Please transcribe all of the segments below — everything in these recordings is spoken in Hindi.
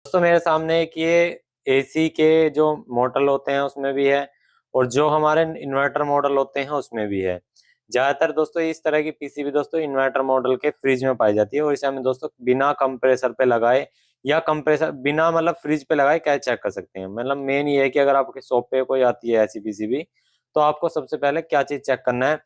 दोस्तों मेरे सामने एक ये एसी के जो मॉडल होते हैं उसमें भी है, और जो हमारे इन्वर्टर मॉडल होते हैं उसमें भी है। ज्यादातर दोस्तों इस तरह की पीसीबी दोस्तों इन्वर्टर मॉडल के फ्रिज में पाई जाती है, और इसे हमें दोस्तों बिना कंप्रेसर पे लगाए या कंप्रेसर बिना मतलब फ्रिज पे लगाए क्या चेक कर सकते हैं। मतलब मेन ये है कि अगर आपके शॉप पे कोई आती है ऐसी पीसीबी, तो आपको सबसे पहले क्या चीज चेक करना है,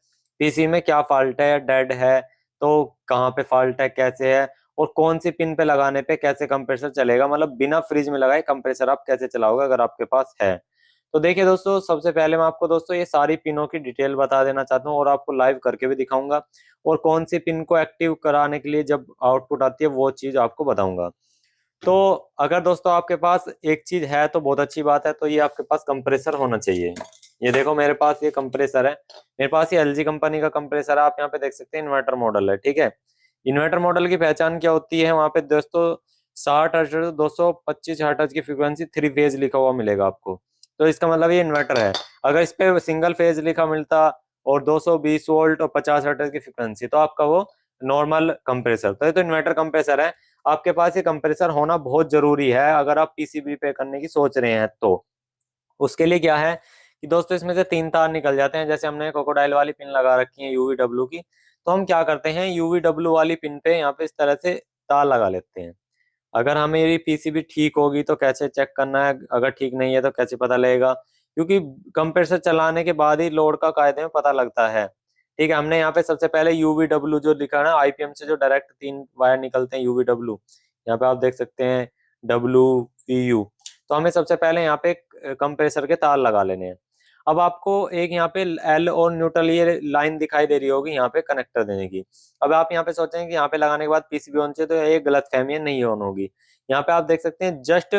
पीसी में क्या फॉल्ट है, डेड है तो कहाँ पे फॉल्ट है, कैसे है, और कौन सी पिन पे लगाने पे कैसे कंप्रेसर चलेगा। मतलब बिना फ्रिज में लगाए कंप्रेसर आप कैसे चलाओगे अगर आपके पास है। तो देखिए दोस्तों, सबसे पहले मैं आपको दोस्तों ये सारी पिनों की डिटेल बता देना चाहता हूँ, और आपको लाइव करके भी दिखाऊंगा, और कौन सी पिन को एक्टिव कराने के लिए जब आउटपुट आती है वो चीज आपको बताऊंगा। तो अगर दोस्तों आपके पास एक चीज है तो बहुत अच्छी बात है, तो ये आपके पास कंप्रेसर होना चाहिए। ये देखो मेरे पास ये कंप्रेसर है, मेरे पास ये एलजी कंपनी का कंप्रेसर है। आप यहाँ पे देख सकते हैं इन्वर्टर मॉडल है, ठीक है। इन्वर्टर मॉडल की पहचान क्या होती है, वहां पे दोस्तों 60 हर्ट्ज 225 हर्ट्ज की फ्रीक्वेंसी थ्री फेज लिखा हुआ मिलेगा आपको, तो इसका मतलब ये इन्वर्टर है। अगर इस पे सिंगल फेज लिखा मिलता और 220 वोल्ट और 50 हर्ट्ज की फ्रीक्वेंसी, तो आपका वो नॉर्मल कंप्रेसर। तो ये तो इन्वर्टर कंप्रेसर है, आपके पास ये कंप्रेसर होना बहुत जरूरी है अगर आप पीसीबी पे करने की सोच रहे हैं। तो उसके लिए क्या है कि दोस्तों इसमें से तीन तार निकल जाते हैं। जैसे हमने क्रोकोडाइल वाली पिन लगा रखी है यूवीडब्ल्यू की, तो हम क्या करते हैं यूवीडब्ल्यू वाली पिन पे यहाँ पे इस तरह से तार लगा लेते हैं। अगर हमें पीसीबी ठीक होगी तो कैसे चेक करना है, अगर ठीक नहीं है तो कैसे पता लगेगा, क्योंकि कंप्रेसर चलाने के बाद ही लोड का कायदे में पता लगता है। ठीक है, हमने यहाँ पे सबसे पहले यूवीडब्ल्यू जो लिखा है ना, आईपीएम से जो डायरेक्ट तीन वायर निकलते हैं यूवीडब्ल्यू, यहाँ पे आप देख सकते हैं डब्ल्यू पी यू। तो हमें सबसे पहले यहाँ पे कंप्रेसर के तार लगा लेने हैं। अब आपको एक यहाँ पे एल और न्यूट्रल ये लाइन दिखाई दे रही होगी यहाँ पे कनेक्टर देने की। अब आप यहाँ पे सोचेंगे कि यहाँ पे लगाने के बाद पीसीबी ऑन चाहिए, तो ये गलत फहमी नहीं ऑन होगी। यहाँ पे आप देख सकते हैं जस्ट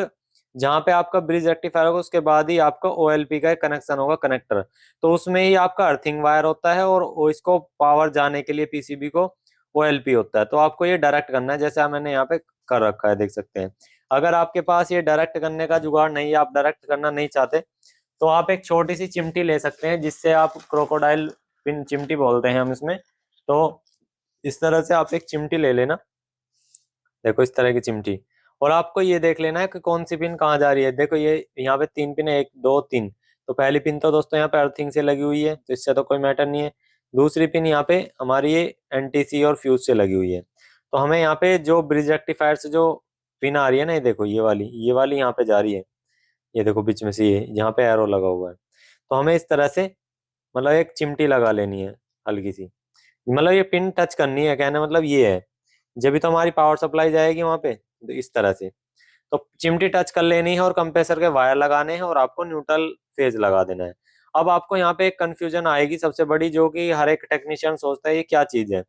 जहाँ पे आपका ब्रिज रेक्टिफायर होगा उसके बाद ही आपका ओएलपी का कनेक्शन होगा कनेक्टर, तो उसमें ही आपका अर्थिंग वायर होता है, और इसको पावर जाने के लिए पीसीबी को ओएलपी होता है। तो आपको ये डायरेक्ट करना है, जैसा मैंने यहाँ पे कर रखा है देख सकते हैं। अगर आपके पास ये डायरेक्ट करने का जुगाड़ नहीं है, आप डायरेक्ट करना नहीं चाहते, तो आप एक छोटी सी चिमटी ले सकते हैं, जिससे आप क्रोकोडाइल पिन चिमटी बोलते हैं हम इसमें। तो इस तरह से आप एक चिमटी ले लेना, देखो इस तरह की चिमटी, और आपको ये देख लेना है कि कौन सी पिन कहाँ जा रही है। देखो ये यहाँ पे तीन पिन है, एक दो तीन। तो पहली पिन तो दोस्तों यहाँ पे अर्थिंग से लगी हुई है, तो इससे तो कोई मैटर नहीं है। दूसरी पिन यहाँ पे हमारी ये एनटीसी और फ्यूज से लगी हुई है। तो हमें यहाँ पे जो ब्रिज रेक्टिफायर से जो पिन आ रही है ना, ये देखो ये वाली यहाँ पे जा रही है। ये देखो बीच में से ये यहाँ पे एरो लगा हुआ है। तो हमें इस तरह से मतलब एक चिमटी लगा लेनी है हल्की सी, मतलब ये पिन टच करनी है, कहने मतलब ये है। जब भी तो हमारी पावर सप्लाई जाएगी वहां पे, तो इस तरह से तो चिमटी टच कर लेनी है, और कंप्रेसर के वायर लगाने हैं, और आपको न्यूट्रल फेज लगा देना है। अब आपको यहाँ पे एक कंफ्यूजन आएगी सबसे बड़ी, जो कि हर एक टेक्नीशियन सोचता है ये क्या चीज है।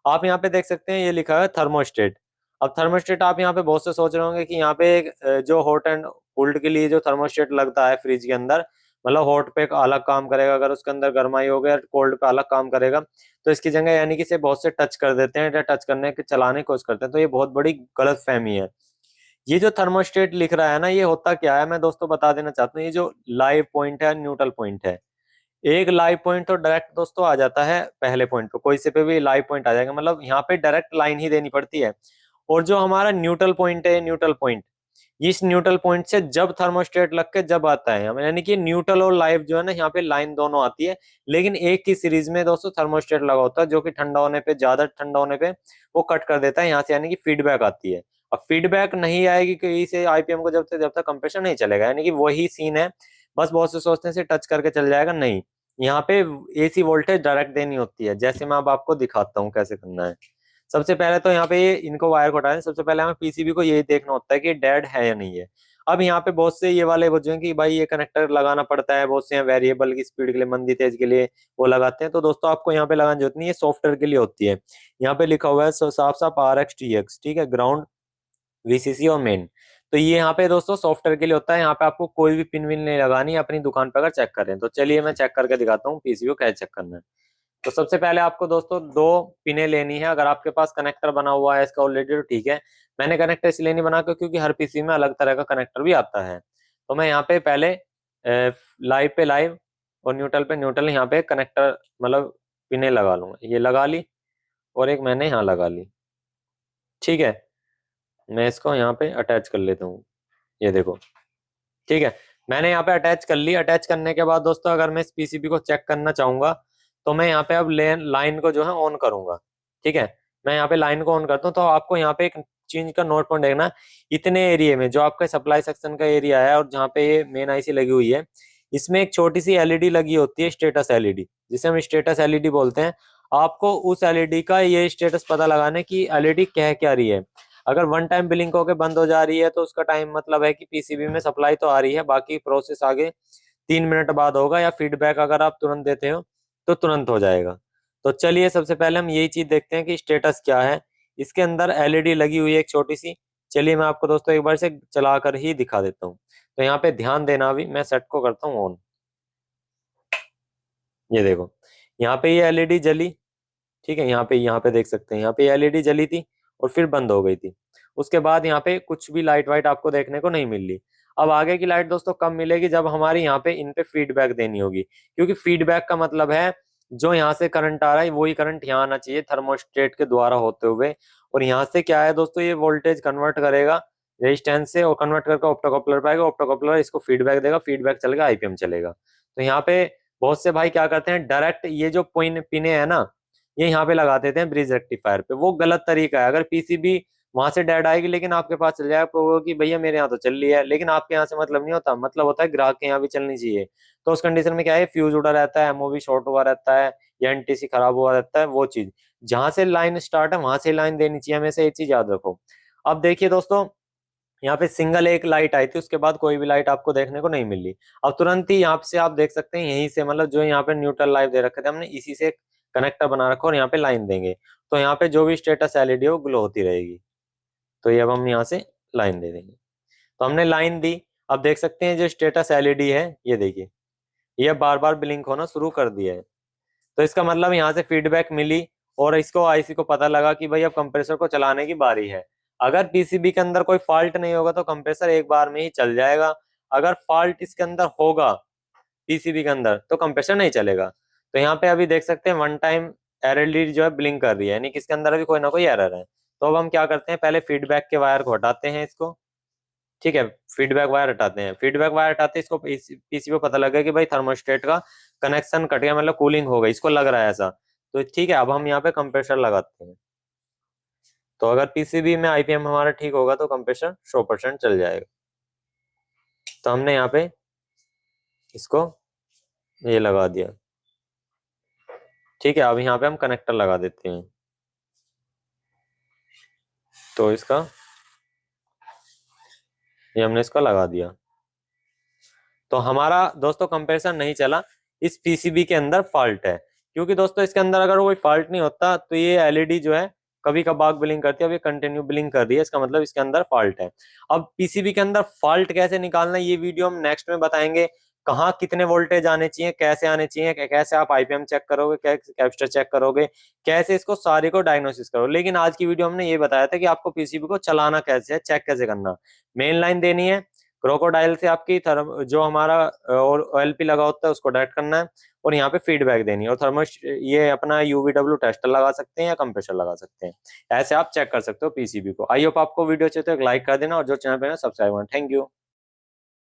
आप यहाँ पे देख सकते हैं ये लिखा है थर्मोस्टेट। अब थर्मोस्टेट आप यहाँ पे बहुत से सोच रहे होंगे कि यहाँ पे एक जो हॉट एंड कोल्ड के लिए जो थर्मोस्टेट लगता है फ्रिज के अंदर, मतलब हॉट पे अलग काम करेगा, अगर उसके अंदर गर्माई हो गया कोल्ड पे अलग काम करेगा। तो इसकी जगह यानी कि इसे बहुत से टच कर देते हैं या टच करने के चलाने की कोशिश करते हैं, तो ये बहुत बड़ी गलत फहमी है। ये जो थर्मोस्टेट लिख रहा है ना, ये होता क्या है मैं दोस्तों बता देना चाहता हूँ। ये जो लाइव पॉइंट है न्यूट्रल पॉइंट है, एक लाइव पॉइंट तो डायरेक्ट दोस्तों आ जाता है पहले पॉइंट पे, कोई से पे भी लाइव पॉइंट आ जाएगा, मतलब यहाँ पे डायरेक्ट लाइन ही देनी पड़ती है। और जो हमारा न्यूट्रल पॉइंट है, न्यूट्रल पॉइंट, इस न्यूट्रल पॉइंट से जब थर्मोस्टेट लग के जब आता है यानी कि न्यूट्रल और लाइव जो है ना, यहाँ पे लाइन दोनों आती है। लेकिन एक ही सीरीज में दोस्तों थर्मोस्टेट लगा होता है, जो कि ठंडा होने पे, ज्यादा ठंडा होने पे वो कट कर देता है यहाँ से, यानी कि फीडबैक आती है। अब फीडबैक नहीं आएगी कहीं से आईपीएम को, जब तक कंप्रेसर नहीं चलेगा, यानी कि वही सीन है। बस बहुत से सोचते हैं से टच करके चल जाएगा, नहीं। यहाँ पे एसी वोल्टेज डायरेक्ट देनी होती है, जैसे मैं अब आपको दिखाता हूँ कैसे करना है। सबसे पहले तो यहाँ पे ये इनको वायर को हटाएं। सबसे पहले हमें पीसीबी को यही देखना होता है कि डेड है या नहीं है। अब यहाँ पे बहुत से ये वाले बच्चे कि भाई ये कनेक्टर लगाना पड़ता है, बहुत से वेरिएबल की स्पीड के लिए, मंदी तेज के लिए वो लगाते हैं। तो दोस्तों आपको यहाँ पे लगाने की जरूरत नहीं है, सॉफ्टवेयर के लिए होती है। यहाँ पे लिखा हुआ है साफ साफ RX TX, ठीक है, ग्राउंड वीसीसी और मेन। तो ये यहाँ पे दोस्तों सॉफ्टवेयर के लिए होता है, यहाँ पे आपको कोई भी पिन विन नहीं लगानी, अपनी दुकान पर अगर चेक करें तो। चलिए मैं चेक करके दिखाता हूँ पीसीबी को कैसे चेक करना है। तो सबसे पहले आपको दोस्तों दो पिने लेनी है। अगर आपके पास कनेक्टर बना हुआ है इसका ऑलरेडी तो ठीक है, मैंने कनेक्टर इसलिए नहीं बना क्योंकि हर पीसी में अलग तरह का कनेक्टर भी आता है। तो मैं यहाँ पे पहले लाइव पे लाइव और न्यूट्रल पे न्यूट्रल यहाँ पे कनेक्टर मतलब पिने लगा लूंगा। ये लगा ली, और एक मैंने यहाँ लगा ली, ठीक है। मैं इसको यहाँ पे अटैच कर लेता हूँ, ये देखो। ठीक है, मैंने यहाँ पे अटैच कर ली। अटैच करने के बाद दोस्तों अगर मैं इस पीसीबी को चेक करना चाहूंगा तो मैं यहाँ पे अब लाइन को जो है ऑन करूंगा। ठीक है, मैं यहाँ पे लाइन को ऑन करता हूँ तो आपको यहाँ पे एक चीज का नोट पॉइंट देखना, इतने एरिया में जो आपका सप्लाई सेक्शन का एरिया है और जहाँ पे ये मेन आईसी लगी हुई है, इसमें एक छोटी सी एलईडी लगी होती है, स्टेटस एलईडी, जिसे हम स्टेटस एलईडी बोलते हैं। आपको उस एलईडी का ये स्टेटस पता लगाना है कि एलईडी कह क्या रही है। अगर वन टाइम ब्लिंक होकर बंद हो जा रही है तो उसका टाइम मतलब है कि पीसीबी में सप्लाई तो आ रही है, बाकी प्रोसेस आगे 3 मिनट बाद होगा, या फीडबैक अगर आप तुरंत देते हो तो तुरंत हो जाएगा। तो चलिए सबसे पहले हम यही चीज देखते हैं कि स्टेटस क्या है। इसके अंदर एलईडी लगी हुई है एक छोटी सी। चलिए मैं आपको दोस्तों एक बार से चला कर ही दिखा देता हूँ। तो यहाँ पे ध्यान देना, अभी मैं सेट को करता हूँ ऑन। ये देखो, यहाँ पे ये एलईडी जली। ठीक है, यहाँ पे देख सकते हैं, यहाँ पे एलईडी जली थी और फिर बंद हो गई थी। उसके बाद यहाँ पे कुछ भी लाइट वाइट आपको देखने को नहीं मिल रही। अब आगे की लाइट दोस्तों कब मिलेगी, जब हमारी यहाँ पे इन पे फीडबैक देनी होगी, क्योंकि फीडबैक का मतलब है जो यहाँ से करंट आ रहा है वही करंट यहाँ आना चाहिए थर्मोस्टेट के द्वारा होते हुए। और यहाँ से क्या है दोस्तों, ये वोल्टेज कन्वर्ट करेगा रेजिस्टेंस से, और कन्वर्ट करके ऑप्टोकपलर पाएगा, ऑप्टोकपलर इसको फीडबैक देगा, फीडबैक चलेगा आईपीएम चलेगा। तो यहाँ पे बहुत से भाई क्या करते हैं, डायरेक्ट ये जो पिने है ना, ये यहाँ पे लगा देते हैं ब्रिज रेक्टिफायर पे। वो गलत तरीका है। अगर पीसीबी वहां से डेड आएगी लेकिन आपके पास चल जाएगा, तो कि भैया मेरे यहाँ तो चल रही है, लेकिन आपके यहाँ से मतलब नहीं होता, मतलब होता है ग्राहक के यहाँ भी चलनी चाहिए। तो उस कंडीशन में क्या है, फ्यूज उड़ा रहता है, एमओवी शॉर्ट हुआ रहता है, या एनटीसी खराब हुआ रहता है। वो चीज जहां से लाइन स्टार्ट है वहां से लाइन देनी चाहिए हमेशा, ये चीज याद रखो। अब देखिए दोस्तों, यहाँ पे सिंगल एक लाइट आई थी, उसके बाद कोई भी लाइट आपको देखने को नहीं मिली। अब तुरंत ही यहाँ से आप देख सकते हैं, यहीं से मतलब जो यहाँ पे न्यूट्रल लाइव दे रखे थे हमने, इसी से कनेक्टर बना रखा और यहाँ पे लाइन देंगे तो यहाँ पे जो भी स्टेटस एलईडी है वो ग्लो होती रहेगी। तो ये अब हम यहाँ से लाइन दे देंगे। तो हमने लाइन दी। अब देख सकते हैं जो स्टेटस एलईडी है, ये देखिए, ये बार बार ब्लिंक होना शुरू कर दिया है। तो इसका मतलब यहाँ से फीडबैक मिली और इसको आईसी को पता लगा कि भाई अब कंप्रेसर को चलाने की बारी है। अगर पीसीबी के अंदर कोई फॉल्ट नहीं होगा तो कंप्रेसर एक बार में ही चल जाएगा। अगर फॉल्ट इसके अंदर होगा पीसीबी के अंदर तो कंप्रेसर नहीं चलेगा। तो यहाँ पे अभी देख सकते हैं वन टाइम एलईडी जो है ब्लिंक कर रही है, यानी कि इसके अंदर अभी कोई ना कोई एरर है। तो अब हम क्या करते हैं, पहले फीडबैक के वायर को हटाते हैं इसको। ठीक है, फीडबैक वायर हटाते हैं। फीडबैक वायर हटाते हैं, इसको पीसी को पता लगा कि भाई थर्मोस्टेट का कनेक्शन कट गया, मतलब कूलिंग हो गई, इसको लग रहा है ऐसा। तो ठीक है, अब हम यहाँ पे कंप्रेसर लगाते हैं। तो अगर पीसीबी में आईपीएम हमारा ठीक होगा तो कंप्रेसर 100% चल जाएगा। तो हमने यहाँ पे इसको ये लगा दिया। ठीक है, अब यहाँ पे हम कनेक्टर लगा देते हैं। तो इसका ये हमने इसका लगा दिया। तो हमारा दोस्तों कंप्रेसर नहीं चला, इस पीसीबी के अंदर फॉल्ट है। क्योंकि दोस्तों इसके अंदर अगर कोई फॉल्ट नहीं होता तो ये एलईडी जो है कभी कभार ब्लिंक करती है, अभी कंटिन्यू ब्लिंक कर रही है, इसका मतलब इसके अंदर फॉल्ट है। अब पीसीबी के अंदर फॉल्ट कैसे निकालना है ये वीडियो हम नेक्स्ट में बताएंगे। कहाँ कितने वोल्टेज आने चाहिए, कैसे आने चाहिए, कैसे आप आईपीएम चेक करोगे, कैसे कैपेसिटर चेक करोगे, कैसे इसको सारे को डायग्नोसिस करो। लेकिन आज की वीडियो हमने ये बताया था कि आपको पीसीबी को चलाना कैसे है, चेक कैसे करना। मेन लाइन देनी है, क्रोकोडाइल से आपकी थर्म जो हमारा और ओएलपी लगा होता है उसको डायरेक्ट करना है, और यहाँ पे फीडबैक देनी है, और थर्मोस ये अपना यूवीडब्ल्यू टेस्टर लगा सकते हैं या कंप्रेसर लगा सकते हैं। ऐसे आप चेक कर सकते हो पीसीबी को। आई होप आपको वीडियो अच्छे तो एक लाइक कर देना और जो चैनल पे है सब्सक्राइब करना। Thank you.